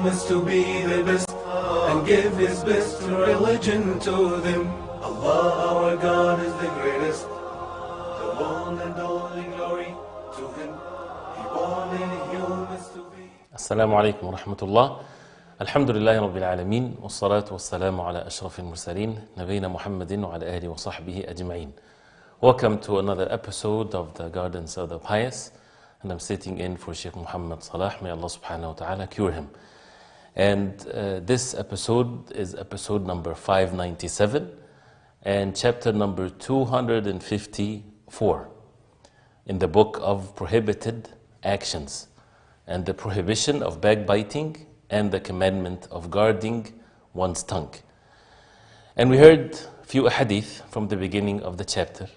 Is to be the best and give his best religion to them. Allah our God is the greatest, the one and only glory to him. He wanted humans to be. Assalamu alaikum wa rahmatullah. Alhamdulillahi rabbil alameen. Wassalatu wassalamu ala ashrafil mursaleen. Nabiyina Muhammadin wa ala alihi wa sahbihi ajma'in. Welcome to another episode of the Gardens of the Pious. And I'm sitting in for Sheikh Muhammad Salah. May Allah subhanahu wa ta'ala cure him. And this episode is episode number 597 and chapter number 254 in the book of Prohibited Actions and the prohibition of backbiting and the commandment of guarding one's tongue. And we heard a few hadith from the beginning of the chapter,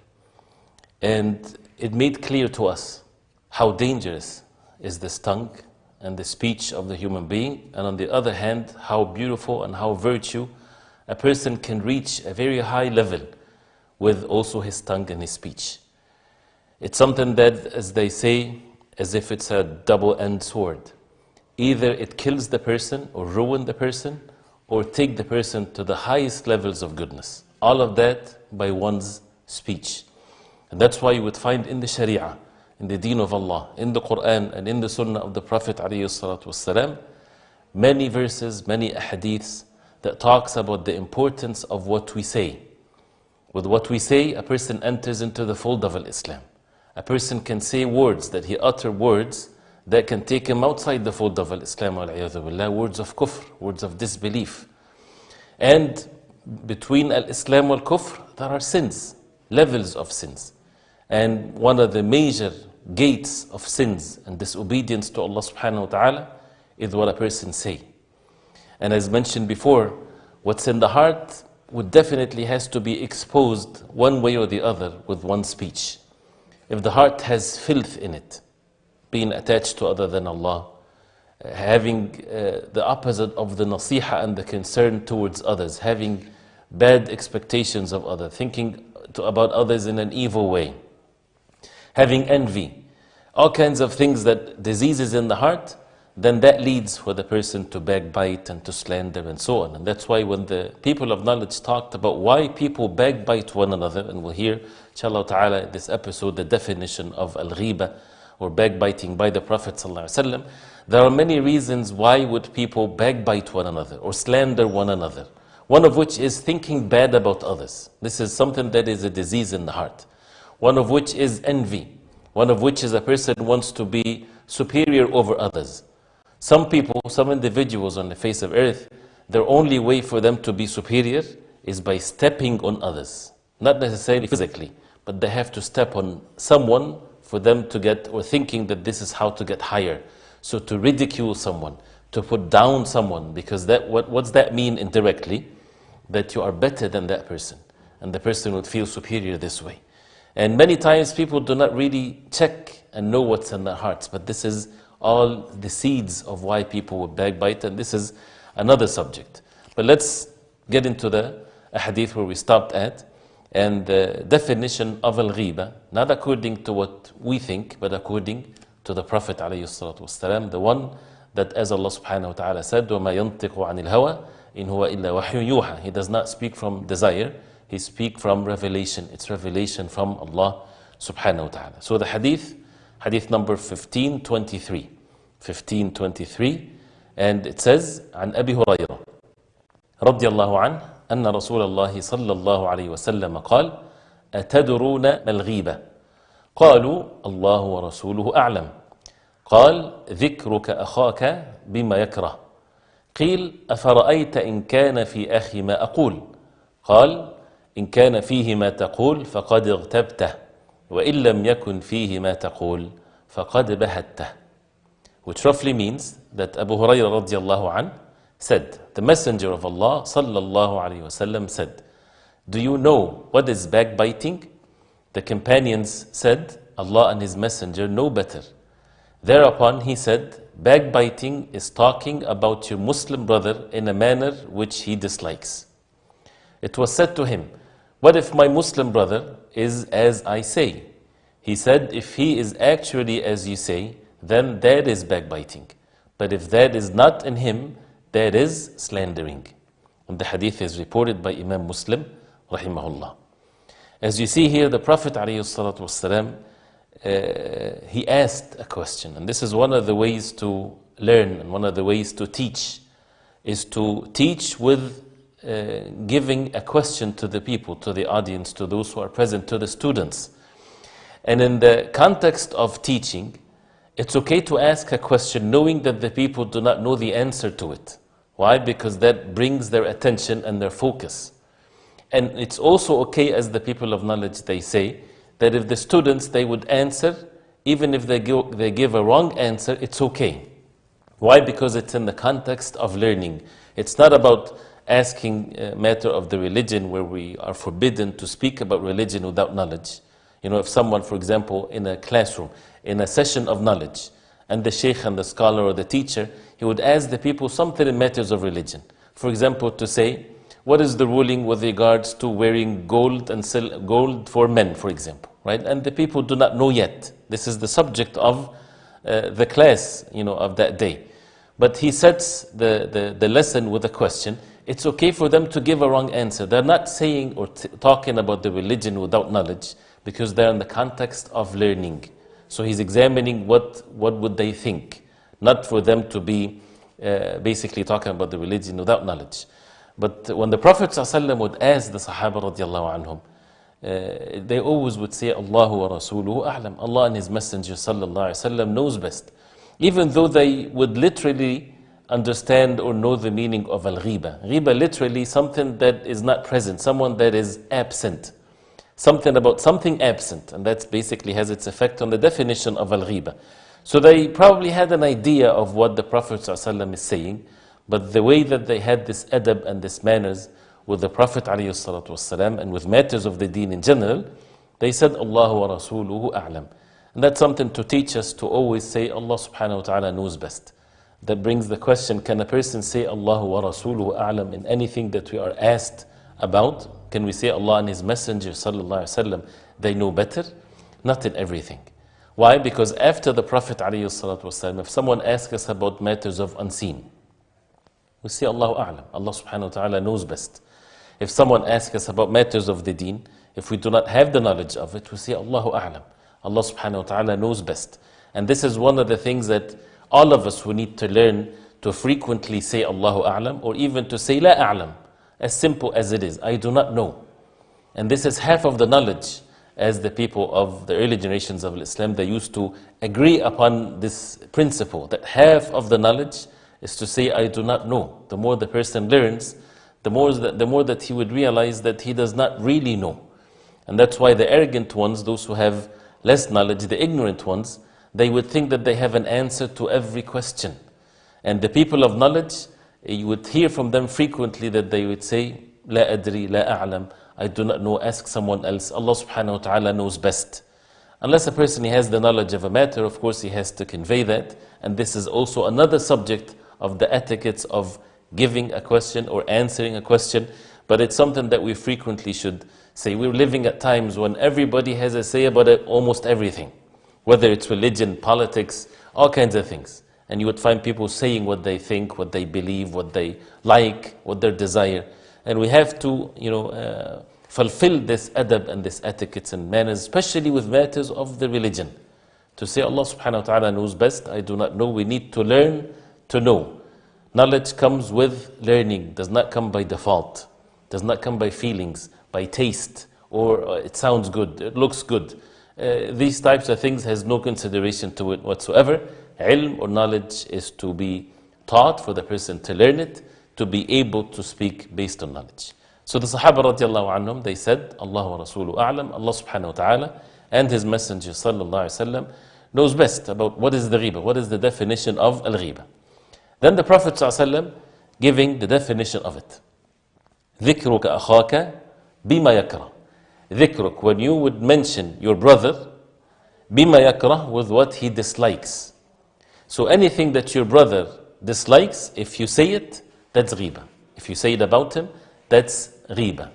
and it made clear to us how dangerous is this tongue and the speech of the human being, and on the other hand, how beautiful and how virtue a person can reach a very high level with also his tongue and his speech. It's something that, as they say, as if it's a double-edged sword. Either it kills the person or ruin the person or take the person to the highest levels of goodness. All of that by one's speech. And that's why you would find in the Sharia, in the deen of Allah, in the Quran and in the Sunnah of the Prophet ﷺ, many verses, many ahadiths that talks about the importance of what we say. With what we say, a person enters into the fold of Islam. A person can say words, that he utter words that can take him outside the fold of Islam, words of kufr, words of disbelief. And between al-Islam and al-kufr, there are sins, levels of sins. And one of the major gates of sins and disobedience to Allah subhanahu wa ta'ala is what a person say. And as mentioned before, what's in the heart would definitely has to be exposed one way or the other with one speech. If the heart has filth in it, being attached to other than Allah, having the opposite of the nasiha and the concern towards others, having bad expectations of others, thinking about others in an evil way, having envy, all kinds of things, that diseases in the heart, then that leads for the person to backbite and to slander and so on. And that's why when the people of knowledge talked about why people backbite one another, and we'll hear, inshallah ta'ala, in this episode, the definition of al-ghiba, or backbiting by the Prophet ﷺ, there are many reasons why would people backbite one another or slander one another. One of which is thinking bad about others. This is something that is a disease in the heart. One of which is envy. One of which is a person wants to be superior over others. Some people, some individuals on the face of earth, their only way for them to be superior is by stepping on others. Not necessarily physically, but they have to step on someone for them to get, or thinking that this is how to get higher. So to ridicule someone, to put down someone, because what's that mean indirectly? That you are better than that person, and the person would feel superior this way. And many times people do not really check and know what's in their hearts, but this is all the seeds of why people would backbite, and this is another subject. But let's get into the hadith where we stopped at, and the definition of al-ghiba, not according to what we think, but according to the Prophet ﷺ, the one that, as Allah subhanahu wa ta'ala said, وَمَا يَنْطِقُ عَنِ الْهَوَىٰ إِنْ هُوَ إِلَّا وَحْيٌ يُوحَىٰ. He does not speak from desire, he speaks from revelation. It's revelation from Allah subhanahu wa ta'ala. So the hadith number 1523. 1523, and it says, عن أبي هريرة رضي الله عنه أن رسول الله صلى الله عليه وسلم قال أتدرون ما الغيبة؟ قالوا الله ورسوله أعلم. قال ذكرك أخاك بما يكره. قيل أفرأيت إن كان في أخي ما أقول؟ قال إن كان فيه ما تقول فقد اغتبته وإن لم يكن فيه ما تقول فقد بهته. Which roughly means that Abu Hurairah radiallahu anh said, the Messenger of Allah sallallahu alayhi wasallam said, do you know what is backbiting? The companions said, Allah and His Messenger know better. Thereupon he said, backbiting is talking about your Muslim brother in a manner which he dislikes. It was said to him, what if my Muslim brother is as I say? He said, if he is actually as you say, then that is backbiting. But if that is not in him, that is slandering. And the hadith is reported by Imam Muslim, rahimahullah. As you see here, the Prophet ﷺ, he asked a question. And this is one of the ways to learn and one of the ways to teach, is to teach with giving a question to the people, to the audience, to those who are present, to the students. And in the context of teaching, it's okay to ask a question knowing that the people do not know the answer to it. Why? Because that brings their attention and their focus. And it's also okay, as the people of knowledge, they say, that if the students, they would answer, even if they give a wrong answer, it's okay. Why? Because it's in the context of learning. It's not about asking a matter of the religion where we are forbidden to speak about religion without knowledge. You know, if someone, for example, in a classroom, in a session of knowledge, and the sheikh and the scholar or the teacher, he would ask the people something in matters of religion. For example, to say, what is the ruling with regards to wearing gold and gold for men, for example, right? And the people do not know yet. This is the subject of the class, of that day. But he sets the lesson with a question. It's okay for them to give a wrong answer. They're not saying or talking about the religion without knowledge, because they're in the context of learning. So he's examining what would they think, not for them to be basically talking about the religion without knowledge. But when the Prophet ﷺ would ask the Sahaba radiallahu anhum, they always would say, Allahu wa Rasuluhu a'lam. Allah and His Messenger sallallahu alayhi wa sallam knows best. Even though they would literally understand or know the meaning of al-ghiba. Ghiba literally something that is not present, someone that is absent. Something about something absent, and that basically has its effect on the definition of al-ghiba. So they probably had an idea of what the Prophet ﷺ is saying, but the way that they had this adab and this manners with the Prophet ﷺ and with matters of the deen in general, they said, Allahu wa Rasuluhu a'lam. And that's something to teach us to always say, Allah subhanahu wa ta'ala knows best. That brings the question, can a person say Allahu wa Rasuluhu a'lam in anything that we are asked about? Can we say Allah and His Messenger sallallahu alaihi wasallam, they know better? Not in everything. Why? Because after the Prophet ﷺ, if someone asks us about matters of unseen, we say Allahu a'lam. Allah subhanahu wa ta'ala knows best. If someone asks us about matters of the deen, if we do not have the knowledge of it, we say Allahu a'lam. Allah subhanahu wa ta'ala knows best. And this is one of the things that all of us who need to learn to frequently say Allahu a'lam, or even to say la a'lam, as simple as it is, I do not know. And this is half of the knowledge, as the people of the early generations of Islam, they used to agree upon this principle, that half of the knowledge is to say I do not know. The more the person learns, the more that he would realize that he does not really know. And that's why the arrogant ones, those who have less knowledge, the ignorant ones, they would think that they have an answer to every question. And the people of knowledge, you would hear from them frequently that they would say, La adri, la a'lam, I do not know, ask someone else. Allah subhanahu wa ta'ala knows best. Unless a person has the knowledge of a matter, of course he has to convey that. And this is also another subject of the etiquettes of giving a question or answering a question. But it's something that we frequently should say. We're living at times when everybody has a say about almost everything. Whether it's religion, politics, all kinds of things. And you would find people saying what they think, what they believe, what they like, what they desire. And we have to, fulfill this adab and this etiquettes and manners, especially with matters of the religion. To say Allah subhanahu wa ta'ala knows best, I do not know. We need to learn to know. Knowledge comes with learning, does not come by default, does not come by feelings, by taste, or it sounds good, it looks good. These types of things has no consideration to it whatsoever. Ilm or knowledge is to be taught for the person to learn it, to be able to speak based on knowledge. So the Sahaba radiallahu anhum, they said, Allahu wa Rasuluhu a'lam, Allah subhanahu wa ta'ala and His Messenger sallallahu alayhi wa sallam knows best about what is the ghiba, what is the definition of al-ghiba. Then the Prophet sallallahu alayhi wa sallam giving the definition of it. ذِكْرُكَ أَخَاكَ بِمَا يَكْرَهُ. ذِكْرُك, when you would mention your brother, بِمَا يَكْرَهُ, with what he dislikes. So anything that your brother dislikes, if you say it, that's ghiba. If you say it about him, that's ghiba.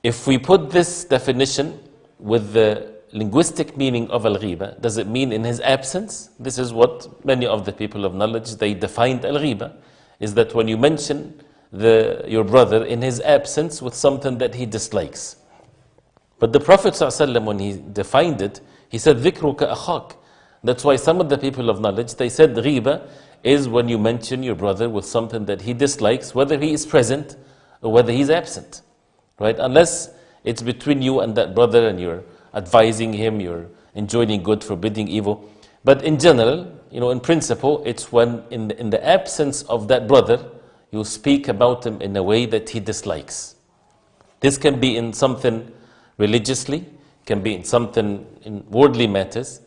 If we put this definition with the linguistic meaning of al-ghiba, does it mean in his absence? This is what many of the people of knowledge, they defined al-ghiba, is that when you mention your brother in his absence with something that he dislikes. But the Prophet ﷺ, when he defined it, he said, ذِكْرُكَ أَخَاكَ. That's why some of the people of knowledge, they said ghiba is when you mention your brother with something that he dislikes, whether he is present or whether he's absent. Right? Unless it's between you and that brother and you're advising him, you're enjoining good, forbidding evil. But in general, in principle, it's when in the absence of that brother, you speak about him in a way that he dislikes. This can be in something religiously, can be in something in worldly matters,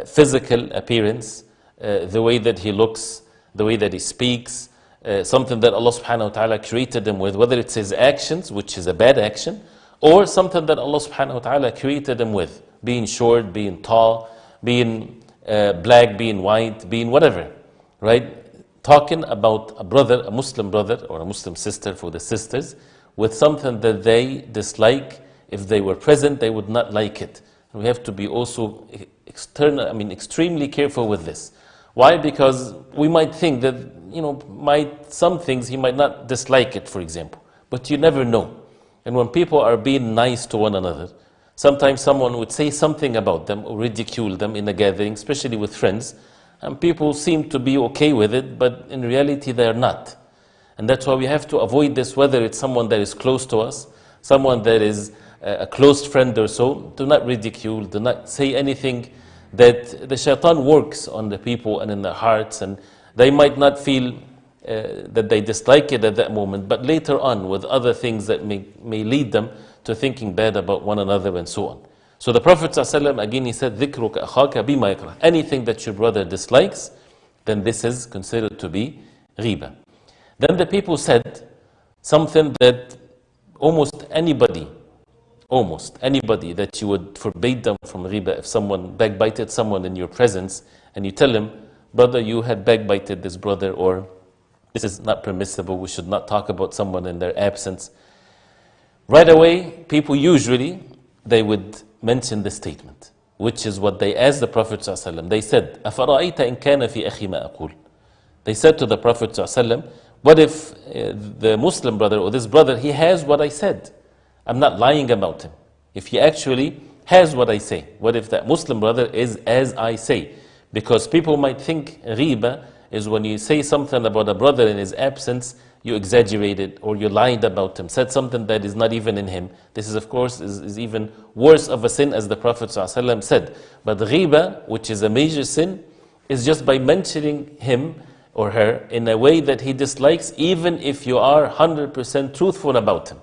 physical appearance, the way that he looks, the way that he speaks, something that Allah subhanahu wa ta'ala created him with, whether it's his actions, which is a bad action, or something that Allah subhanahu wa ta'ala created him with, being short, being tall, being black, being white, being whatever, right? Talking about a brother, a Muslim brother or a Muslim sister for the sisters, with something that they dislike. If they were present, they would not like it. And we have to be also extremely careful with this. Why? Because we might think that, some things he might not dislike it, for example. But you never know. And when people are being nice to one another, sometimes someone would say something about them or ridicule them in a gathering, especially with friends, and people seem to be okay with it, but in reality they are not. And that's why we have to avoid this, whether it's someone that is close to us, someone that is a close friend or so. Do not ridicule, do not say anything that the shaitan works on the people and in their hearts, and they might not feel that they dislike it at that moment, but later on with other things that may lead them to thinking bad about one another and so on. So the Prophet ﷺ, again, he said, ذِكْرُكَ أَخَاكَ بِمَا يَكْرَهُ. Anything that your brother dislikes, then this is considered to be ghiba. Then the people said something that almost anybody that you would forbid them from ghiba, if someone backbited someone in your presence, and you tell him, brother, you had backbited this brother, or this is not permissible, we should not talk about someone in their absence. Right away, people usually, they would mention this statement, which is what they asked the Prophet ﷺ. They said, أَفَرَأَيْتَ إِنْ كَانَ فِي أَخِي مَا أَقُولُ. They said to the Prophet ﷺ, what if the Muslim brother or this brother, he has what I said? I'm not lying about him. If he actually has what I say, what if that Muslim brother is as I say? Because people might think ghiba is when you say something about a brother in his absence, you exaggerated or you lied about him, said something that is not even in him. This is, of course, is even worse of a sin, as the Prophet ﷺ said. But ghiba, which is a major sin, is just by mentioning him or her in a way that he dislikes, even if you are 100% truthful about him.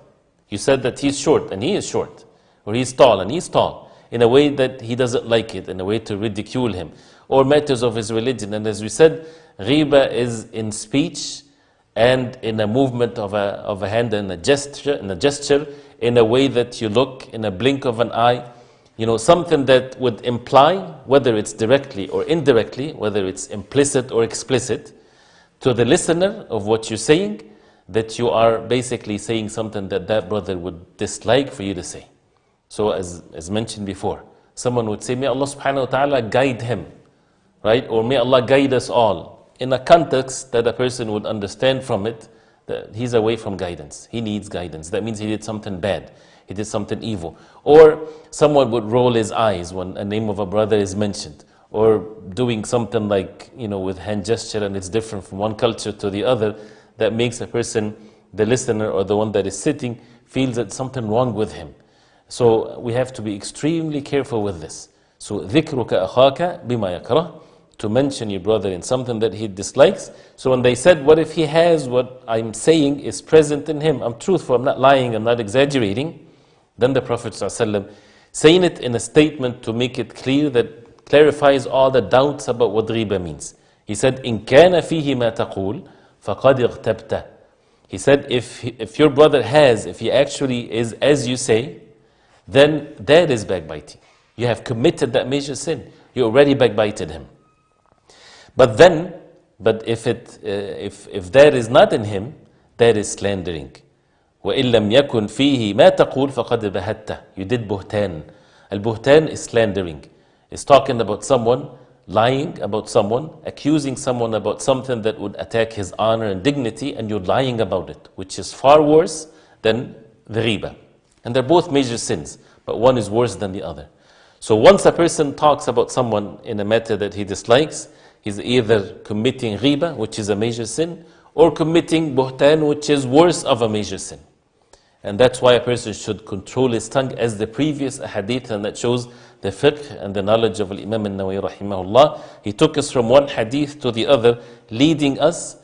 You said that he's short and he is short, or he's tall and he's tall, in a way that he doesn't like it, in a way to ridicule him, or matters of his religion. And as we said, ghiba is in speech and in a movement of a hand and a gesture, in a way that you look, in a blink of an eye, something that would imply, whether it's directly or indirectly, whether it's implicit or explicit, to the listener of what you're saying, that you are basically saying something that that brother would dislike for you to say. So as mentioned before, someone would say, may Allah subhanahu wa ta'ala guide him, right? Or may Allah guide us all, in a context that a person would understand from it that he's away from guidance. He needs guidance. That means he did something bad. He did something evil. Or someone would roll his eyes when a name of a brother is mentioned. Or doing something like, with hand gesture, and it's different from one culture to the other, that makes a person, the listener or the one that is sitting, feels that something wrong with him. So we have to be extremely careful with this. So ذِكْرُكَ أَخَاكَ بِمَا يَكْرَهُ, to mention your brother in something that he dislikes. So when they said, what if he has what I'm saying is present in him, I'm truthful, I'm not lying, I'm not exaggerating, then the Prophet ﷺ, saying it in a statement to make it clear, that clarifies all the doubts about what ghiba means. He said, إِن كَانَ فِيهِ مَا تَقُولُ فَقَدْ اغْتَبْتَ. He said, if your brother has, if he actually is as you say, then that is backbiting. You have committed that major sin. You already backbited him. But if that is not in him, that is slandering. وَإِن لَمْ يَكُنْ فِيهِ مَا تَقُولُ فَقَدْ بَهَتَّ. You did buhtan. Al-Buhtan is slandering. It's talking about someone, lying about someone, accusing someone about something that would attack his honor and dignity, and you're lying about it, which is far worse than the riba. And they're both major sins, but one is worse than the other. So once a person talks about someone in a matter that he dislikes, he's either committing riba, which is a major sin, or committing buhtan, which is worse of a major sin. And that's why a person should control his tongue, as the previous hadith, and that shows the fiqh and the knowledge of Imam al-Nawawi rahimahullah. He took us from one hadith to the other, leading us,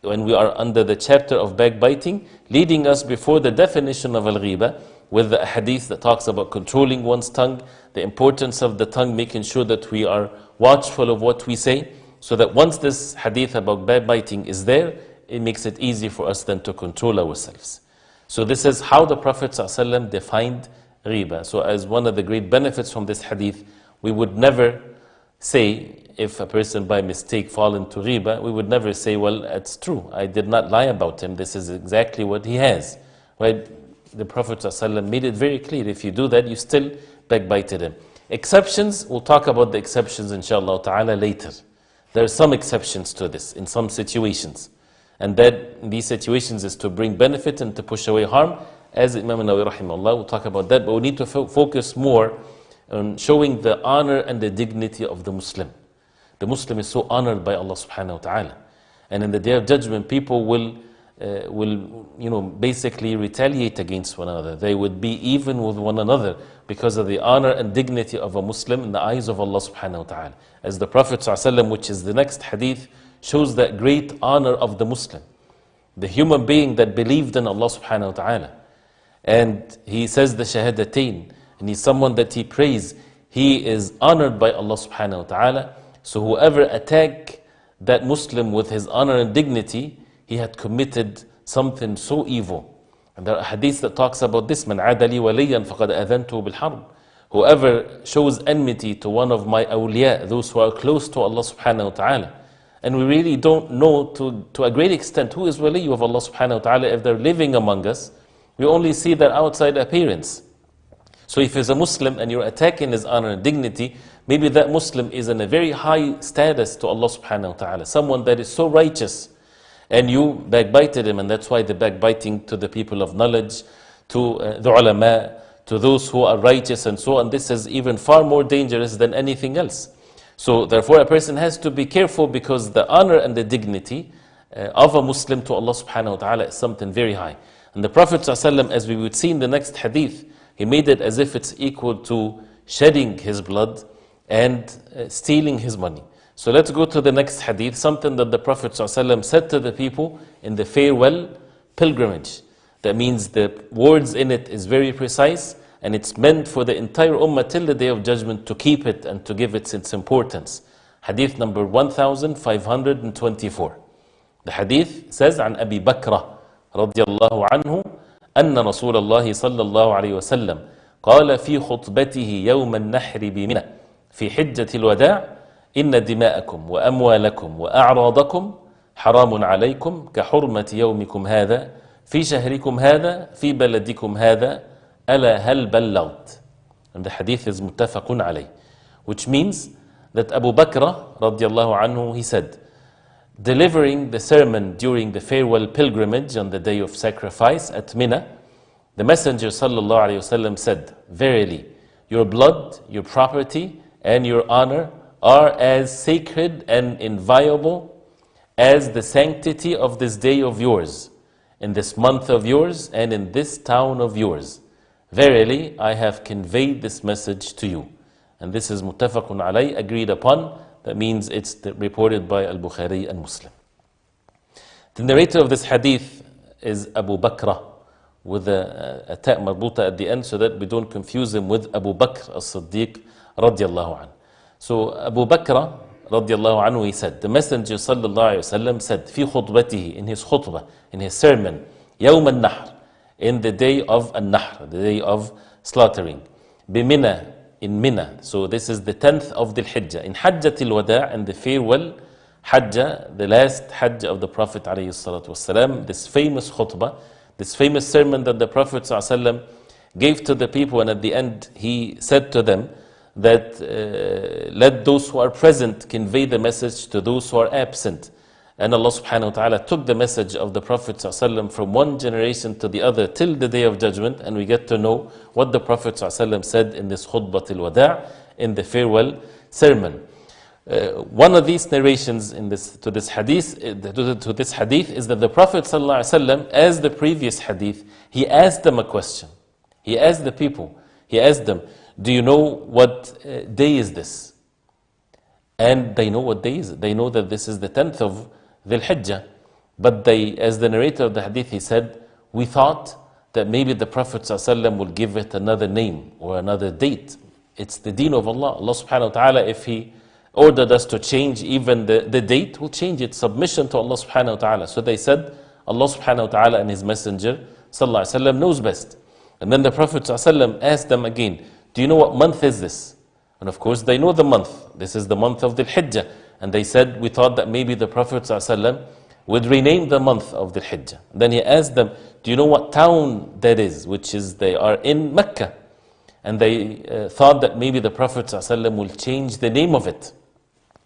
when we are under the chapter of backbiting, leading us before the definition of al-ghiba, with the hadith that talks about controlling one's tongue, the importance of the tongue, making sure that we are watchful of what we say, so that once this hadith about backbiting is there, it makes it easy for us then to control ourselves. So this is how the Prophet ﷺ defined riba. So as one of the great benefits from this hadith, we would never say, if a person by mistake fall into riba, we would never say, well, it's true, I did not lie about him, this is exactly what he has. Right? The Prophet ﷺ made it very clear, if you do that, you still backbited him. Exceptions, we'll talk about the exceptions inshallah ta'ala later. There are some exceptions to this in some situations. And that in these situations is to bring benefit and to push away harm, as Imam al-Nawawi rahimahullah will talk about that. But we need to focus more on showing the honor and the dignity of the Muslim. The Muslim is so honored by Allah subhanahu wa ta'ala. And in the Day of Judgment, people will basically retaliate against one another. They would be even with one another because of the honor and dignity of a Muslim in the eyes of Allah subhanahu wa ta'ala. As the Prophet ﷺ, which is the next hadith, shows that great honor of the Muslim, the human being that believed in Allah subhanahu wa ta'ala. And he says the shahadatain, and he's someone that he prays, he is honored by Allah subhanahu wa ta'ala. So whoever attack that Muslim with his honor and dignity, he had committed something so evil. And there are hadiths that talks about this, man adali waliyan faqad adhantu bil harb. Whoever shows enmity to one of my awliya, those who are close to Allah subhanahu wa ta'ala. And we really don't know to a great extent who is wali of Allah subhanahu wa ta'ala if they're living among us. We only see their outside appearance. So if he's a Muslim and you're attacking his honor and dignity, maybe that Muslim is in a very high status to Allah subhanahu wa ta'ala, someone that is so righteous, and you backbited him, and that's why the backbiting to the people of knowledge, to the ulama, to those who are righteous and so on, this is even far more dangerous than anything else. So therefore a person has to be careful, because the honor and the dignity of a Muslim to Allah subhanahu wa ta'ala is something very high. And the Prophet ﷺ, as we would see in the next hadith, he made it as if it's equal to shedding his blood and stealing his money. So let's go to the next hadith, something that the Prophet ﷺ said to the people in the farewell pilgrimage. That means the words in it is very precise, and it's meant for the entire ummah till the Day of Judgment to keep it and to give it its importance. Hadith number 1524. The hadith says, عن أبي بكر رضي الله عنه أن رسول الله صلى الله عليه وسلم قال في خطبته يوم النحر بمنى في حجة الوداع إن دماءكم وأموالكم وأعراضكم حرام عليكم كحرمة يومكم هذا في شهركم هذا في بلدكم هذا ألا هل بلغت. And the hadith is muttafaqun alayh, which means that Abu Bakr radiallahu anhu, he said, delivering the sermon during the farewell pilgrimage on the day of sacrifice at Mina, the Messenger sallallahu alayhi wasallam said, verily, your blood, your property, and your honor are as sacred and inviolable as the sanctity of this day of yours, in this month of yours, and in this town of yours. Verily, I have conveyed this message to you. And this is muttafaqun alayh, agreed upon. That means it's reported by Al-Bukhari and Muslim. The narrator of this hadith is Abu Bakr, with a ta' marbuta at the end, so that we don't confuse him with Abu Bakr as-Siddiq radiallahu anhu. So Abu Bakr radiallahu anhu, he said, the Messenger sallallahu alayhi wa sallam said, fi khutbatihi, in his khutbah, in his sermon, yawm al-nahr, in the day of al-nahr, the day of slaughtering, bimina, in Mina. So this is the 10th of the Hijjah. In Hajjatil Wada', and the farewell Hajjah, the last Hajj of the Prophet ﷺ, this famous khutbah, this famous sermon that the Prophet ﷺ gave to the people, and at the end he said to them that let those who are present convey the message to those who are absent. And Allah subhanahu wa ta'ala took the message of the Prophet ﷺ from one generation to the other till the Day of Judgment, and we get to know what the Prophet ﷺ said in this khutbah al-wada', in the farewell sermon. One of these narrations to this hadith is that the Prophet ﷺ, as the previous hadith, he asked them a question. He asked the people, he asked them, do you know what day is this? And they know what day is it. They know that this is the 10th of Dhul Hijjah. But they, as the narrator of the hadith, he said, we thought that maybe the Prophet ﷺ will give it another name or another date. It's the deen of Allah. Allah subhanahu wa ta'ala, if He ordered us to change even the date, we'll change it. Submission to Allah subhanahu wa ta'ala. So they said, Allah subhanahu wa ta'ala and His Messenger sallallahu alaihi wasallam knows best. And then the Prophet ﷺ asked them again, do you know what month is this? And of course they know the month. This is the month of Dhul Hijjah. And they said, we thought that maybe the Prophet ﷺ would rename the month of Dhul Hijjah. Then he asked them, do you know what town that is? Which is, they are in Mecca. And they thought that maybe the Prophet ﷺ will change the name of it.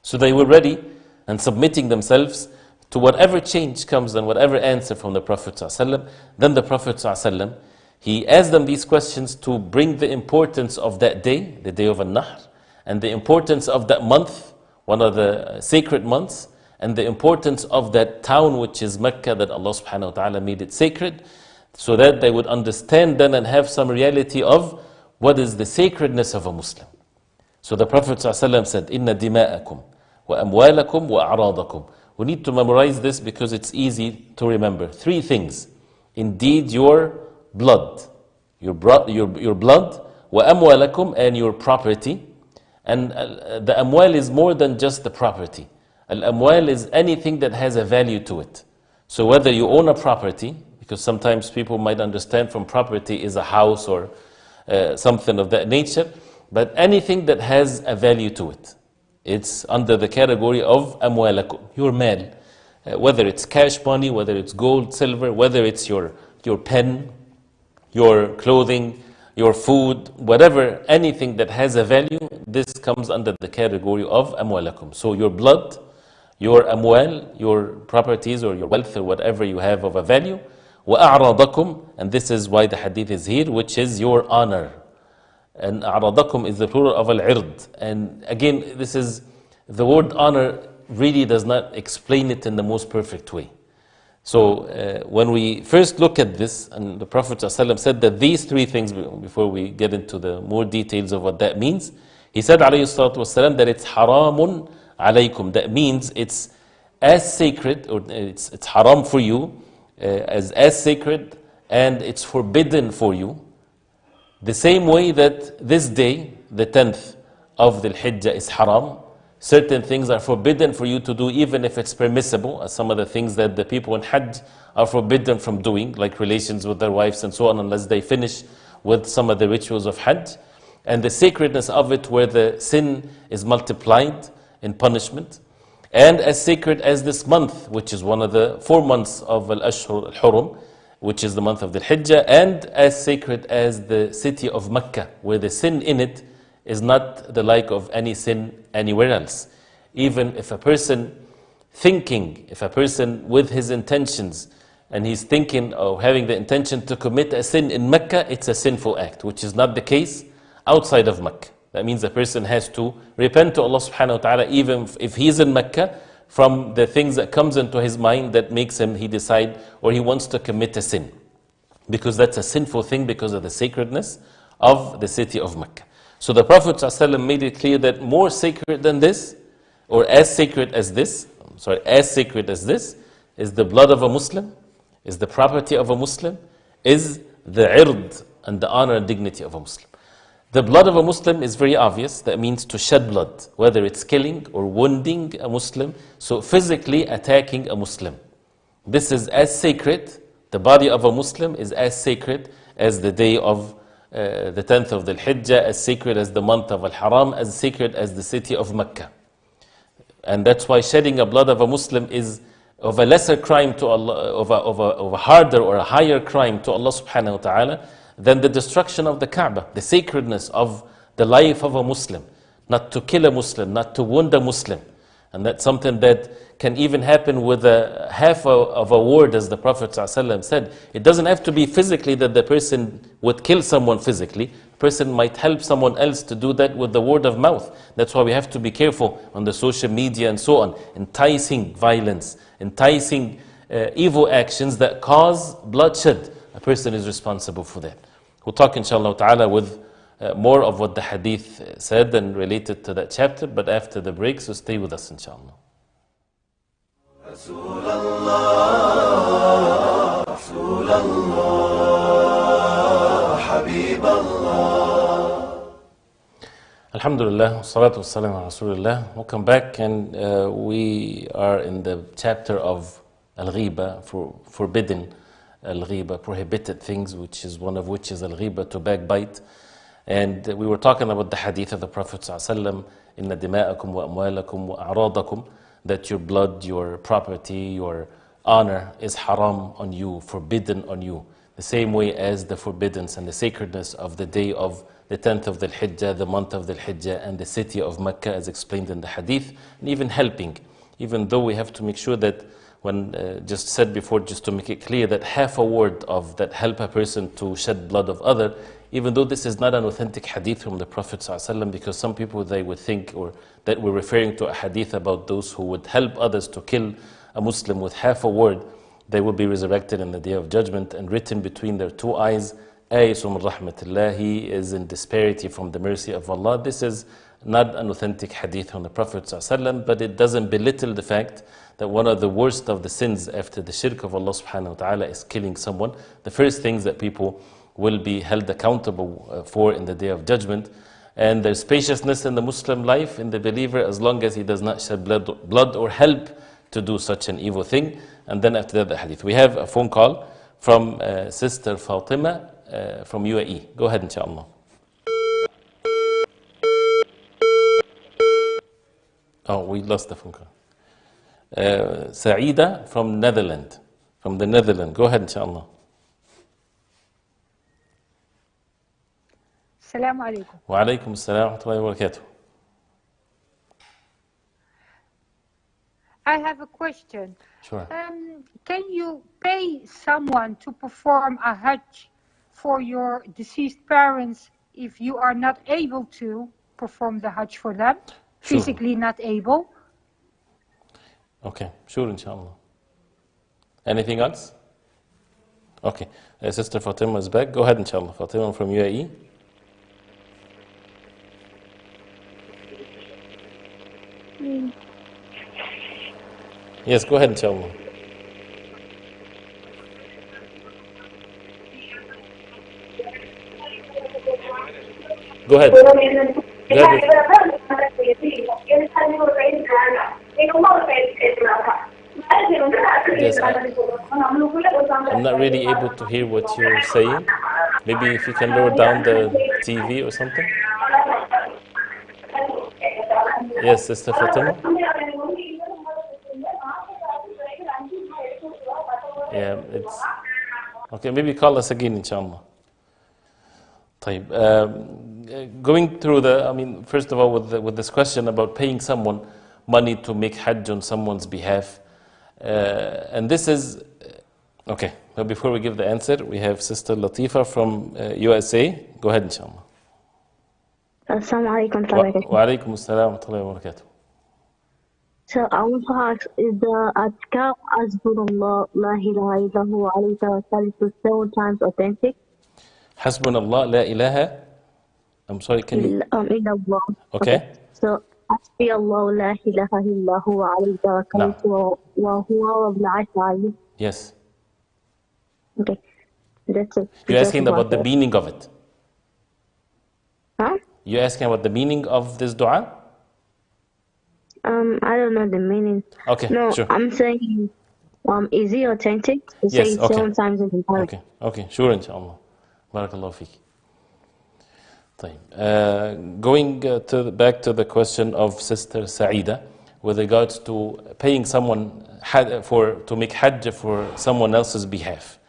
So they were ready and submitting themselves to whatever change comes and whatever answer from the Prophet ﷺ. Then the Prophet ﷺ, he asked them these questions to bring the importance of that day, the day of An-Nahr, and the importance of that month, one of the sacred months, and the importance of that town which is Mecca, that Allah subhanahu wa ta'ala made it sacred, so that they would understand then and have some reality of what is the sacredness of a Muslim. So the Prophet ﷺ said, Inna dima'akum wa amwalakum wa a'radakum. We need to memorize this because it's easy to remember. Three things. Indeed, your blood, your blood, wa amwalakum, and your property. And the amwal is more than just the property. Al-amwal is anything that has a value to it. So whether you own a property, because sometimes people might understand from property is a house or something of that nature, but anything that has a value to it, it's under the category of amwalakum, your mal. Whether it's cash money, whether it's gold, silver, whether it's your pen, your clothing, your food, whatever, anything that has a value, this comes under the category of amwalakum. So your blood, your amwal, your properties or your wealth or whatever you have of a value, وَأَعْرَضَكُمْ, and this is why the hadith is here, which is your honor. And أَعْرَضَكُمْ is the plural of al-ird. And again, this is, the word honor really does not explain it in the most perfect way. So when we first look at this, and the Prophet ﷺ said that these three things, before we get into the more details of what that means, he said alayhi salatu wasalam that it's haramun alaykum. That means it's as sacred, or it's haram for you, as sacred, and it's forbidden for you. The same way that this day, the 10th of Dhul Hijjah, is haram. Certain things are forbidden for you to do, even if it's permissible, as some of the things that the people in Hajj are forbidden from doing, like relations with their wives and so on, unless they finish with some of the rituals of Hajj. And the sacredness of it, where the sin is multiplied in punishment. And as sacred as this month, which is one of the 4 months of Al-Ashhur Al-Hurum, which is the month of Dhul Hijjah, and as sacred as the city of Mecca, where the sin in it is not the like of any sin anywhere else. Even if a person with his intentions, and he's thinking of having the intention to commit a sin in Mecca, it's a sinful act, which is not the case outside of Mecca. That means the person has to repent to Allah subhanahu wa ta'ala, even if he's in Mecca, from the things that comes into his mind that makes him, he decide, or he wants to commit a sin. Because that's a sinful thing because of the sacredness of the city of Mecca. So the Prophet ﷺ made it clear that more sacred than this, or as sacred as this, is the blood of a Muslim, is the property of a Muslim, is the ird and the honor and dignity of a Muslim. The blood of a Muslim is very obvious. That means to shed blood, whether it's killing or wounding a Muslim, so physically attacking a Muslim. This is as sacred, the body of a Muslim is as sacred as the day of the 10th of Dhul Hijjah, as sacred as the month of Al-Haram, as sacred as the city of Mecca. And that's why shedding a blood of a Muslim is of a lesser crime to Allah, of a harder or a higher crime to Allah subhanahu wa ta'ala, than the destruction of the Kaaba, the sacredness of the life of a Muslim, not to kill a Muslim, not to wound a Muslim. And that's something that can even happen with a half of a word, as the Prophet ﷺ said. It doesn't have to be physically that the person would kill someone physically. A person might help someone else to do that with the word of mouth. That's why we have to be careful on the social media and so on. Enticing violence, enticing evil actions that cause bloodshed. A person is responsible for that. We'll talk inshallah ta'ala with more of what the hadith said and related to that chapter, but after the break, so stay with us inshallah. Rasulallah, Rasulallah, Habiballah. Alhamdulillah, salatu wassalam ala Rasulullah. Welcome back, and we are in the chapter of al-ghiba, forbidden al-ghiba, prohibited things, which is one of which is al-ghiba, to backbite. And we were talking about the hadith of the Prophet ﷺ, إِنَّ دِمَاءَكُمْ وَأَمْوَالَكُمْ وَأَعْرَاضَكُمْ, that your blood, your property, your honor is haram on you, forbidden on you. The same way as the forbiddance and the sacredness of the day of the 10th of the Hijjah, the month of the Hijjah, and the city of Mecca, as explained in the hadith, and even helping. Even though we have to make sure that, when just said before, just to make it clear, that half a word of that help a person to shed blood of other, even though this is not an authentic hadith from the Prophet ﷺ, because some people, they would think or that we're referring to a hadith about those who would help others to kill a Muslim with half a word, they will be resurrected in the Day of Judgment and written between their two eyes, Aysun rahmatillah, he is in disparity from the mercy of Allah. This is not an authentic hadith from the Prophet ﷺ, but it doesn't belittle the fact that one of the worst of the sins after the shirk of Allah subhanahu wa ta'ala is killing someone. The first things that people will be held accountable for in the Day of Judgment. And there's spaciousness in the Muslim life, in the believer, as long as he does not shed blood or help to do such an evil thing. And then after that, the hadith. We have a phone call from Sister Fatima from UAE. Go ahead, inshallah. Oh, we lost the phone call. Saida from Netherlands. From the Netherlands. Go ahead, inshallah. Assalamu alaikum. Wa alaikum assalam wa rahmatullahi wa barakatuh. I have a question. Sure. Can you pay someone to perform a Hajj for your deceased parents if you are not able to perform the Hajj for them? Sure. Physically not able? Okay, sure, inshallah. Anything else? Okay. Sister Fatima is back. Go ahead, inshallah. Fatima from UAE. Yes, go ahead, inshallah. Go ahead. Go ahead. Yes, I'm not really able to hear what you're saying. Maybe if you can lower down the TV or something. Yes, Sister Fatima. Yeah, it's okay. Maybe call us again, inshallah. Going through first of all, with this question about paying someone money to make Hajj on someone's behalf, and this is okay. Now, before we give the answer, we have Sister Latifa from USA. Go ahead, inshallah. Assalamu alaikum. Wa alaikum assalam wa rahmatullahi wa barakatuh. So I want to ask, is the adhkar Hasbunallah la ilaha illahu alayhi tawakkaltu 7 times authentic? Hasbunallah la ilaha. I'm sorry, can you? Illallah. Okay. So Hasbi Allah la ilaha illahu alayhi tawakkaltu wa huwa rabbul arshil azim. Yes. Okay, that's it. You're asking about the meaning of it. Huh? You're asking about the meaning of this dua? I don't know the meaning. Okay, no, sure. I'm saying, is it authentic? To say it 7 times in the Bible. Okay, sure, inshallah. Barakallahu feek. Going back to the question of Sister Saida with regards to paying someone to make Hajj for someone else's behalf.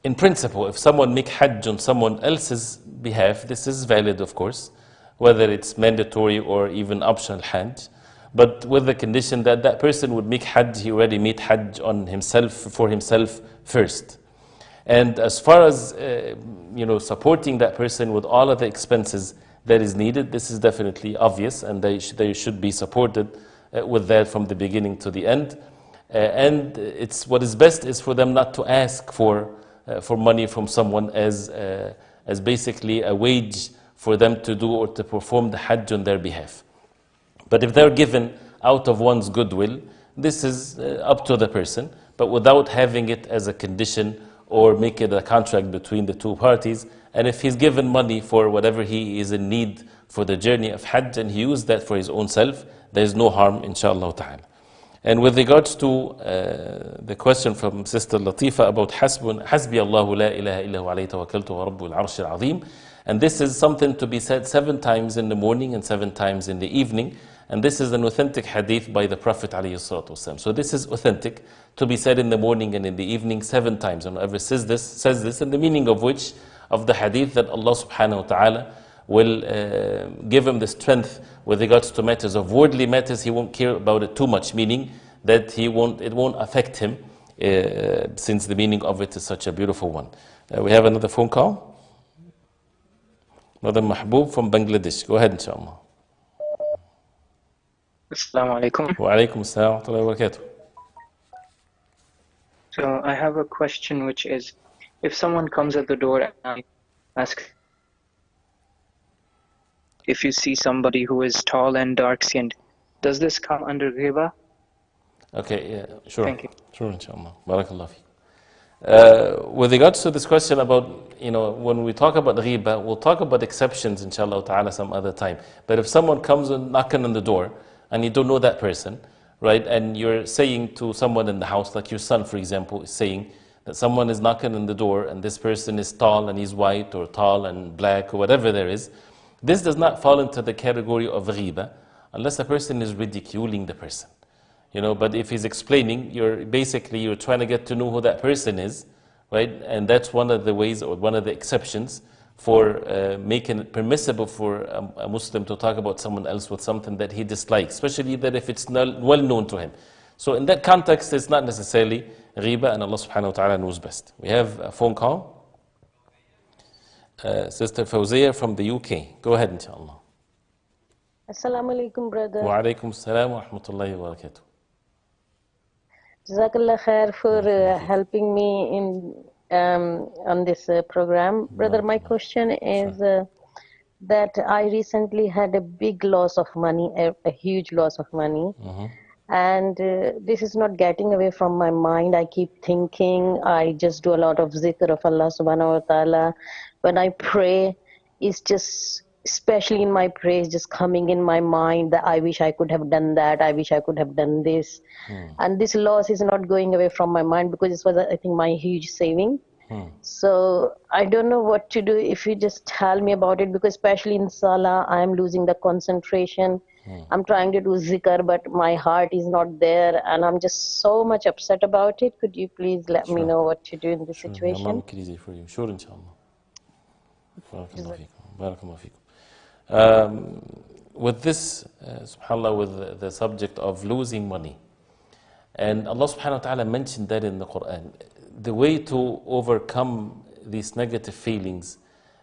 in principle, if someone make hajj on someone else's behalf, this is valid, of course, whether it's mandatory or even optional hajj, but with the condition that that person would make hajj, he already made hajj on himself, for himself first. And as far as supporting that person with all of the expenses that is needed, this is definitely obvious, and they should be supported with that from the beginning to the end. And it's what is best is for them not to ask for money from someone as basically a wage for them to do or to perform the hajj on their behalf. But if they're given out of one's goodwill, this is up to the person, but without having it as a condition or make it a contract between the two parties. And if he's given money for whatever he is in need for the journey of hajj and he used that for his own self, there is no harm, inshallah ta'ala. And with regards to the question from Sister Latifa about Hasbi Allahu la ilaha illa hu alayhi tawakkaltu wa rabbul arsh al-azim, and this is something to be said 7 times in the morning and 7 times in the evening, and this is an authentic hadith by the Prophet alayhi salatu wasalam. So this is authentic to be said in the morning and in the evening 7 times, and whoever says this, and the meaning of which, of the hadith, that Allah subhanahu wa ta'ala will give him the strength with regards to matters of worldly matters. He won't care about it too much, meaning that it won't affect him, since the meaning of it is such a beautiful one. We have another phone call. Brother Mahbub from Bangladesh. Go ahead, inshallah. Assalamu alaikum. Wa alaikum assalam wa rahmatullahi wa barakatuh. So I have a question, which is, if someone comes at the door and asks if you see somebody who is tall and dark-skinned, does this come under ghiba? Okay, yeah, sure. Thank you. Sure, inshallah. Barakallah fi. With regards to this question about, when we talk about ghiba, we'll talk about exceptions, inshallah ta'ala, some other time. But if someone comes and knocking on the door, and you don't know that person, right, and you're saying to someone in the house, like your son, for example, is saying that someone is knocking on the door, and this person is tall and he's white, or tall and black, or whatever there is, this does not fall into the category of ghiba, unless the person is ridiculing the person. But if he's explaining, you're trying to get to know who that person is, right? And that's one of the ways, or one of the exceptions for making it permissible for a Muslim to talk about someone else with something that he dislikes, especially that if it's not well known to him. So in that context, it's not necessarily ghiba, and Allah subhanahu wa ta'ala knows best. We have a phone call. Sister Fawzia from the UK. Go ahead, inshallah. Assalamu alaikum, brother. Wa alaikum assalam wa rahmatullahi wa barakatuh. Jazakallah khair for helping me in on this program. Brother, my question is that I recently had a big loss of money, a huge loss of money. And this is not getting away from my mind. I keep thinking. I just do a lot of zikr of Allah subhanahu wa ta'ala. When I pray, it's just, especially in my praise, just coming in my mind that I wish I could have done that. I wish I could have done this. And this loss is not going away from my mind, because this was, I think, my huge saving. So I don't know what to do. If you just tell me about it, because especially in Salah, I am losing the concentration. I'm trying to do zikr, but my heart is not there, and I'm just so much upset about it. Could you please let me know what to do in this situation? Allah make it easy for you. Sure, inshallah. Barakallahu feekum. With this, subhanAllah, with the subject of losing money, and Allah subhanahu wa ta'ala mentioned that in the Quran, the way to overcome these negative feelings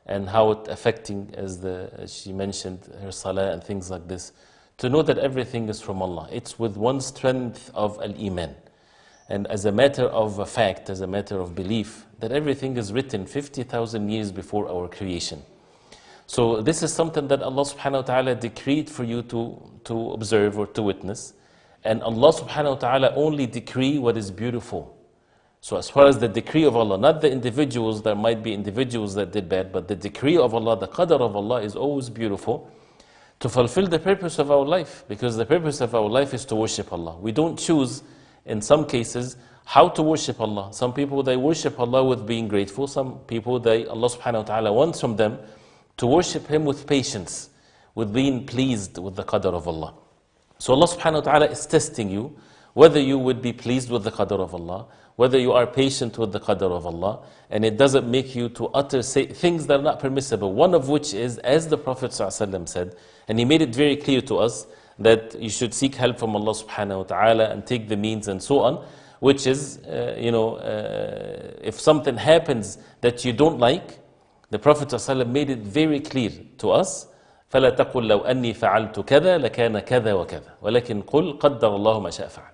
and how it affecting, as she mentioned, her salah and things like this, to know that everything is from Allah. It's with one strength of al-Iman. And as a matter of fact, as a matter of belief, that everything is written 50,000 years before our creation. So this is something that Allah subhanahu wa ta'ala decreed for you to observe or to witness. And Allah subhanahu wa ta'ala only decree what is beautiful. So as far as the decree of Allah, not the individuals, there might be individuals that did bad, but the decree of Allah, the qadr of Allah is always beautiful to fulfill the purpose of our life. Because the purpose of our life is to worship Allah. We don't choose, in some cases, how to worship Allah. Some people, they worship Allah with being grateful. Some people, Allah subhanahu wa ta'ala wants from them to worship Him with patience, with being pleased with the qadr of Allah. So Allah subhanahu wa ta'ala is testing you whether you would be pleased with the qadr of Allah, whether you are patient with the qadr of Allah, and it doesn't make you to utter things that are not permissible. One of which is, as the Prophet ﷺ said, and he made it very clear to us, that you should seek help from Allah subhanahu wa ta'ala and take the means and so on, which is, if something happens that you don't like, the Prophet ﷺ made it very clear to us, فَلَا تَقُلْ لَوْ أَنِّي فَعَلْتُ كَذَا لَكَانَ كَذَا وَكَذَا وَلَكِنْ قُلْ قَدَّرَ اللَّهُ مَا شَاءَ فَعَلْ.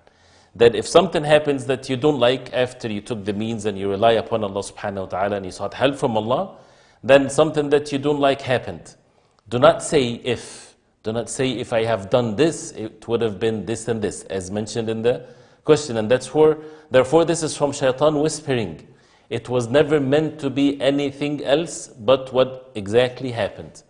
That if something happens that you don't like after you took the means and you rely upon Allah subhanahu wa ta'ala and you sought help from Allah, then something that you don't like happened. Do not say if. Do not say if I have done this, it would have been this and this, as mentioned in the question. And therefore this is from shaitan whispering. It was never meant to be anything else but what exactly happened.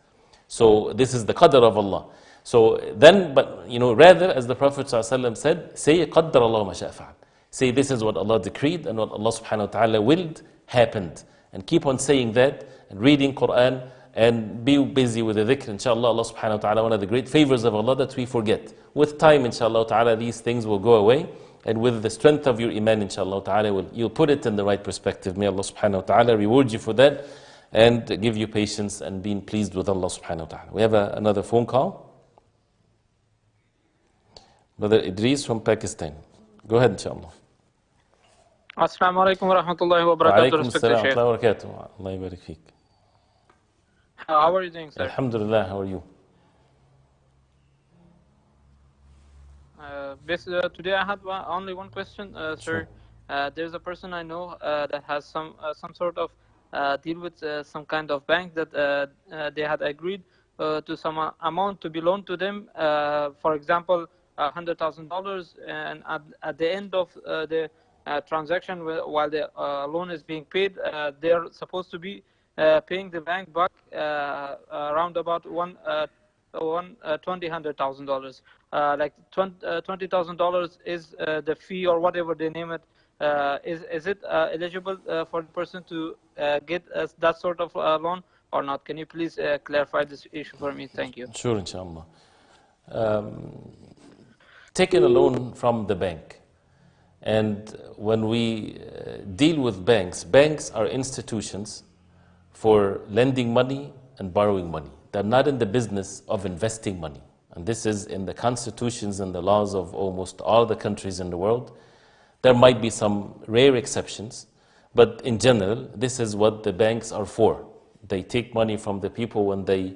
So this is the qadr of Allah. So then, rather, as the Prophet ﷺ said, say قَدَّرَ اللَّهُ مَا شَاءَ فَعَلْ. Say this is what Allah decreed and what Allah subhanahu wa ta'ala willed happened. And keep on saying that and reading Quran and be busy with the dhikr. Inshallah, Allah subhanahu wa ta'ala, one of the great favors of Allah that we forget. With time, inshallah ta'ala, these things will go away. And with the strength of your iman, inshallah ta'ala, you'll put it in the right perspective. May Allah subhanahu wa ta'ala reward you for that and give you patience and being pleased with Allah subhanahu wa ta'ala. We have another phone call. Brother Idris from Pakistan. Go ahead, inshallah. Assalamu alaikum wa rahmatullahi wa barakatuh. Wa alaikum assalam wa rahmatullahi wa barakatuh. Allah yabarik feek. How are you doing, sir? Alhamdulillah, how are you? Today I had only one question, sir. There's a person I know that has some sort of deal with some kind of bank that they had agreed to some amount to be loaned to them. For example, $100,000, and at the end of the transaction, while the loan is being paid, they're supposed to be paying the bank back around about $100,000. Like $20,000 is the fee or whatever they name it. Is it eligible for the person to get that sort of loan or not? Can you please clarify this issue for me? Thank you. Sure, inshallah. Taking a loan from the bank. And when we deal with banks are institutions for lending money and borrowing money. They're not in the business of investing money. And this is in the constitutions and the laws of almost all the countries in the world. There might be some rare exceptions, but in general, this is what the banks are for. They take money from the people when they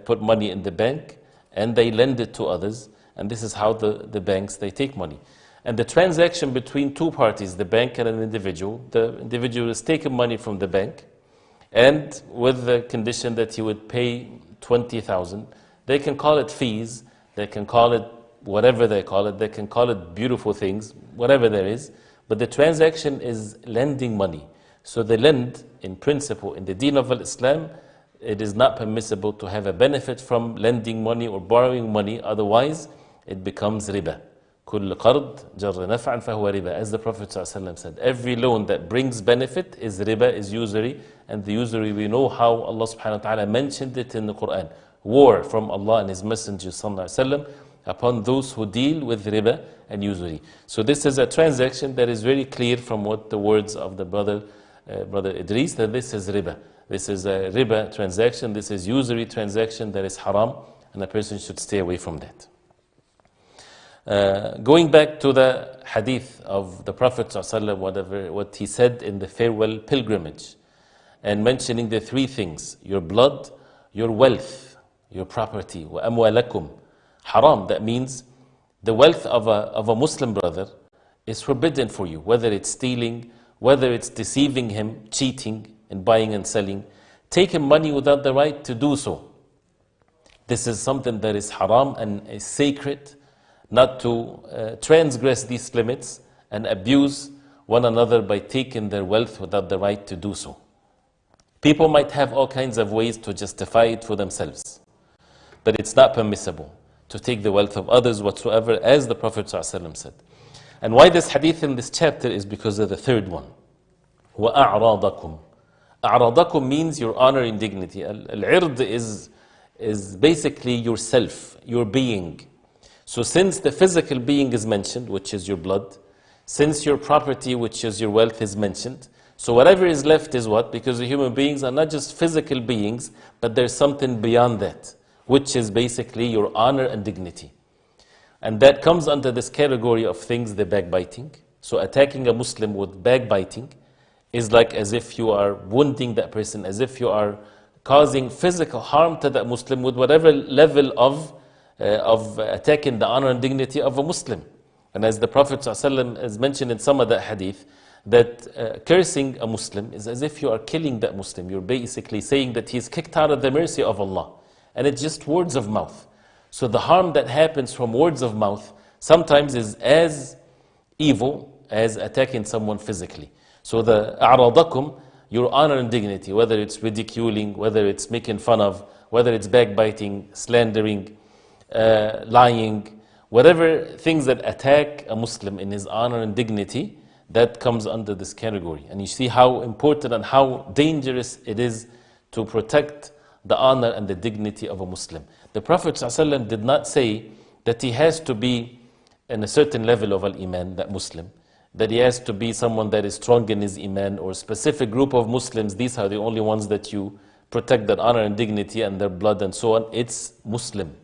put money in the bank, and they lend it to others, and this is how the banks, they take money. And the transaction between two parties, the bank and an individual, the individual is taking money from the bank, and with the condition that he would pay $20,000. They can call it fees, they can call it whatever they call it, they can call it beautiful things, whatever there is, but the transaction is lending money. So they lend, in principle, in the deen of Islam, it is not permissible to have a benefit from lending money or borrowing money, otherwise it becomes riba. كل قرض جر نفعا فهو ربا. As the Prophet ﷺ said, every loan that brings benefit is riba, is usury, and the usury, we know how Allah subhanahu wa ta'ala mentioned it in the Quran. War from Allah and His Messenger ﷺ upon those who deal with riba and usury. So this is a transaction that is very clear from what the words of the brother Idris, that this is riba. This is a riba transaction, this is usury transaction that is haram, and a person should stay away from that. Going back to the hadith of the Prophet ﷺ, what he said in the farewell pilgrimage, and mentioning the three things: your blood, your wealth, your property, وَأَمْوَالَكُمْ. Haram, that means the wealth of a Muslim brother is forbidden for you, whether it's stealing, whether it's deceiving him, cheating in buying and selling, taking money without the right to do so. This is something that is haram and is sacred, not to transgress these limits and abuse one another by taking their wealth without the right to do so. People might have all kinds of ways to justify it for themselves, but it's not permissible to take the wealth of others whatsoever, as the Prophet ﷺ said. And why this hadith in this chapter is because of the third one. وَأَعْرَاضَكُمْ. أَعْرَاضَكُمْ means your honor and dignity. Al-ird is basically yourself, your being. So since the physical being is mentioned, which is your blood, since your property, which is your wealth, is mentioned, so whatever is left is what? Because the human beings are not just physical beings, but there's something beyond that, which is basically your honor and dignity. And that comes under this category of things, the backbiting. So attacking a Muslim with backbiting is like as if you are wounding that person, as if you are causing physical harm to that Muslim with whatever level of attacking the honor and dignity of a Muslim. And as the Prophet ﷺ has mentioned in some of that hadith, that cursing a Muslim is as if you are killing that Muslim. You're basically saying that he's kicked out of the mercy of Allah. And it's just words of mouth. So the harm that happens from words of mouth sometimes is as evil as attacking someone physically. So the a'radakum, your honor and dignity, whether it's ridiculing, whether it's making fun of, whether it's backbiting, slandering, lying, whatever things that attack a Muslim in his honor and dignity, that comes under this category. And you see how important and how dangerous it is to protect the honor and the dignity of a Muslim. The Prophet ﷺ did not say that he has to be in a certain level of al-Iman, that Muslim, that he has to be someone that is strong in his Iman, or a specific group of Muslims, these are the only ones that you protect their honor and dignity and their blood and so on. It's Muslim.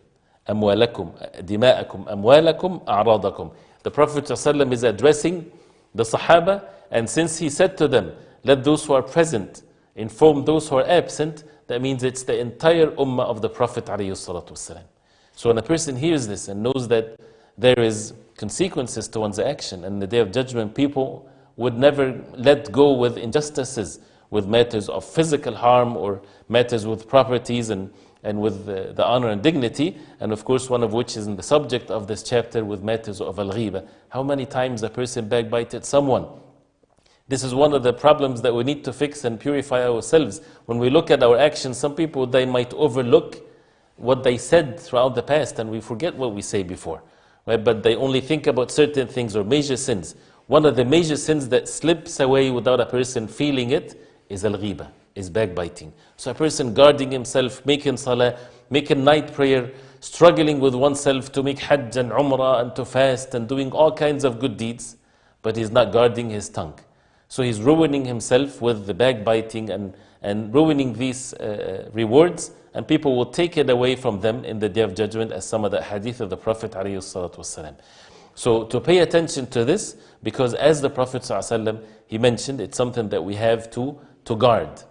أموالكم دماءكم أموالكم أعراضكم. The Prophet ﷺ is addressing the Sahaba, and since he said to them, let those who are present inform those who are absent, that means it's the entire ummah of the Prophet ﷺ. So when a person hears this and knows that there is consequences to one's action, and in the Day of Judgment people would never let go with injustices, with matters of physical harm or matters with properties and with the honor and dignity, and of course one of which is in the subject of this chapter with matters of al-ghiba. How many times a person backbited someone? This is one of the problems that we need to fix and purify ourselves. When we look at our actions, some people, they might overlook what they said throughout the past, and we forget what we say before. Right? But they only think about certain things or major sins. One of the major sins that slips away without a person feeling it is al-ghiba, is backbiting. So a person guarding himself, making salah, making night prayer, struggling with oneself to make hajj and umrah and to fast and doing all kinds of good deeds, but he's not guarding his tongue. So he's ruining himself with the backbiting and ruining these rewards, and people will take it away from them in the Day of Judgment, as some of the hadith of the Prophet ﷺ. So to pay attention to this, because as the Prophet ﷺ, he mentioned, it's something that we have to guard.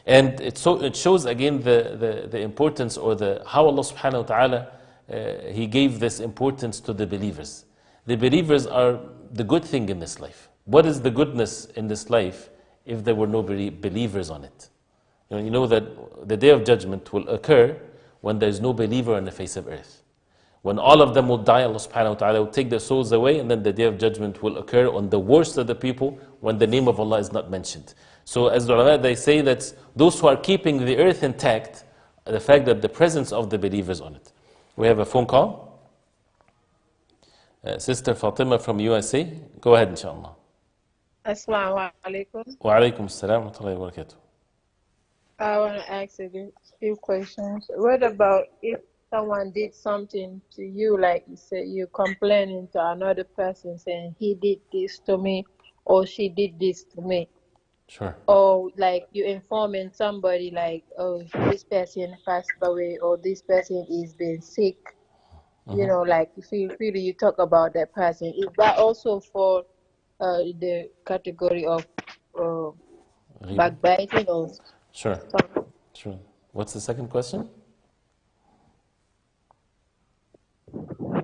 And it shows again the importance, or how Allah subhanahu wa ta'ala, He gave this importance to the believers. The believers are the good thing in this life. What is the goodness in this life if there were no believers on it? You know that the Day of Judgment will occur when there is no believer on the face of earth. When all of them will die, Allah subhanahu wa ta'ala will take their souls away, and then the Day of Judgment will occur on the worst of the people when the name of Allah is not mentioned. So as the ulama, they say that those who are keeping the earth intact, the fact that the presence of the believers on it. We have a phone call. Sister Fatima from USA. Go ahead, inshallah. Assalamu alaikum. Wa alaikum assalam wa rahmatullahi wa barakatuh. I want to ask a few questions. What about if someone did something to you, like you say, you complaining to another person saying he did this to me or she did this to me? Sure. Or like you informing somebody like, oh, this person passed away or this person is being sick. You know, like you talk about that person. Is that also for the category of backbiting or? Sure. Sure. What's the second question?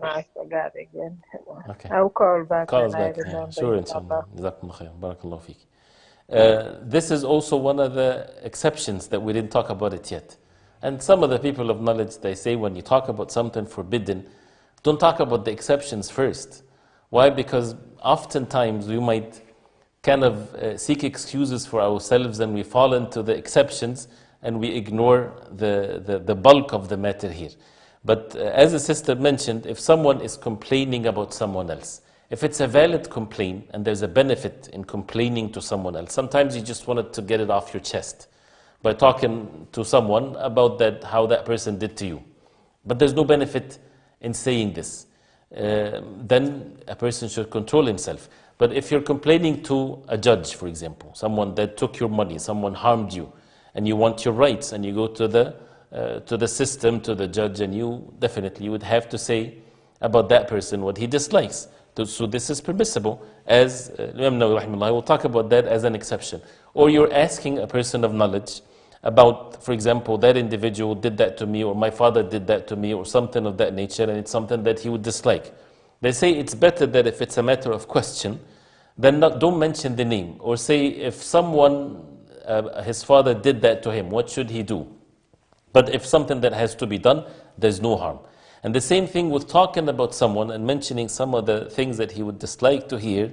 I forgot again. Okay. I'll call back. Call us back. Sure, inshallah. Jazakumullah khair. Barakallahu feek. This is also one of the exceptions that we didn't talk about it yet. And some of the people of knowledge, they say when you talk about something forbidden, don't talk about the exceptions first. Why? Because oftentimes we might kind of seek excuses for ourselves, and we fall into the exceptions and we ignore the bulk of the matter here. But as the sister mentioned, if someone is complaining about someone else, if it's a valid complaint and there's a benefit in complaining to someone else, sometimes you just wanted to get it off your chest by talking to someone about how that person did to you. But there's no benefit in saying this. then a person should control himself. But if you're complaining to a judge, for example, someone that took your money, someone harmed you, and you want your rights, and you go to the system, to the judge, and you definitely would have to say about that person what he dislikes. So this is permissible, as Imam Nawawi rahimahullah will talk about that as an exception. Or you're asking a person of knowledge about, for example, that individual did that to me, or my father did that to me, or something of that nature, and it's something that he would dislike. They say it's better that if it's a matter of question, then don't mention the name, or say if someone, his father did that to him, what should he do? But if something that has to be done, there's no harm. And the same thing with talking about someone and mentioning some of the things that he would dislike to hear.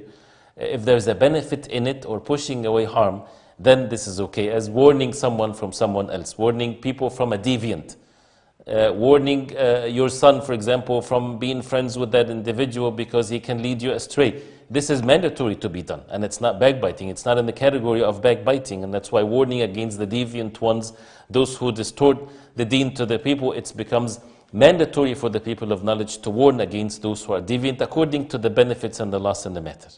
If there's a benefit in it or pushing away harm, then this is okay. As warning someone from someone else, warning people from a deviant, warning your son, for example, from being friends with that individual because he can lead you astray. This is mandatory to be done, and it's not backbiting. It's not in the category of backbiting, and that's why warning against the deviant ones, those who distort the deen to the people, it becomes mandatory for the people of knowledge to warn against those who are deviant according to the benefits and the loss in the matter.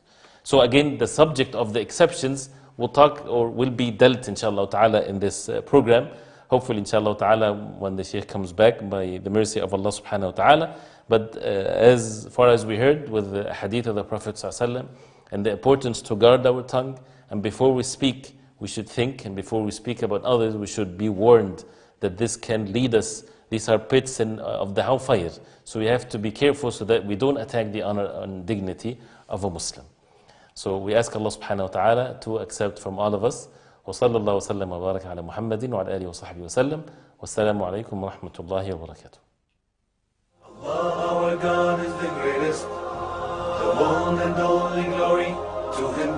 So again, the subject of the exceptions will talk or will be dealt inshallah ta'ala in this program. Hopefully inshallah ta'ala when the Shaykh comes back by the mercy of Allah subhanahu wa ta'ala. But as far as we heard with the hadith of the Prophet sallallahu alaihi wasallam and the importance to guard our tongue, and before we speak we should think, and before we speak about others we should be warned that this can lead us. These are pits of the hellfire. So we have to be careful so that we don't attack the honor and dignity of a Muslim. So we ask Allah subhanahu wa ta'ala to accept from all of us. وصلى الله وسلم وبارك على محمد وعلى آله وصحبه وسلم والسلام عليكم ورحمة الله وبركاته. Allah, our God is the greatest, the one and only glory to Him.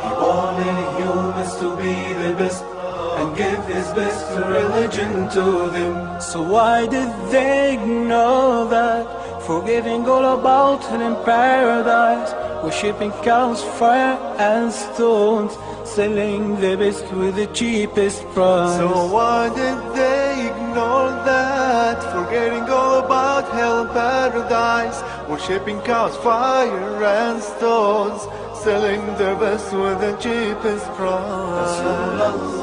He wanted humans to be the best and give His best religion to them. So why did they ignore that? Forgetting all about it in paradise, worshipping cows, fire and stones, selling the best with the cheapest price. So why did they ignore that? Forgetting all about hell and paradise, worshipping cows, fire and stones, selling their best with the cheapest price.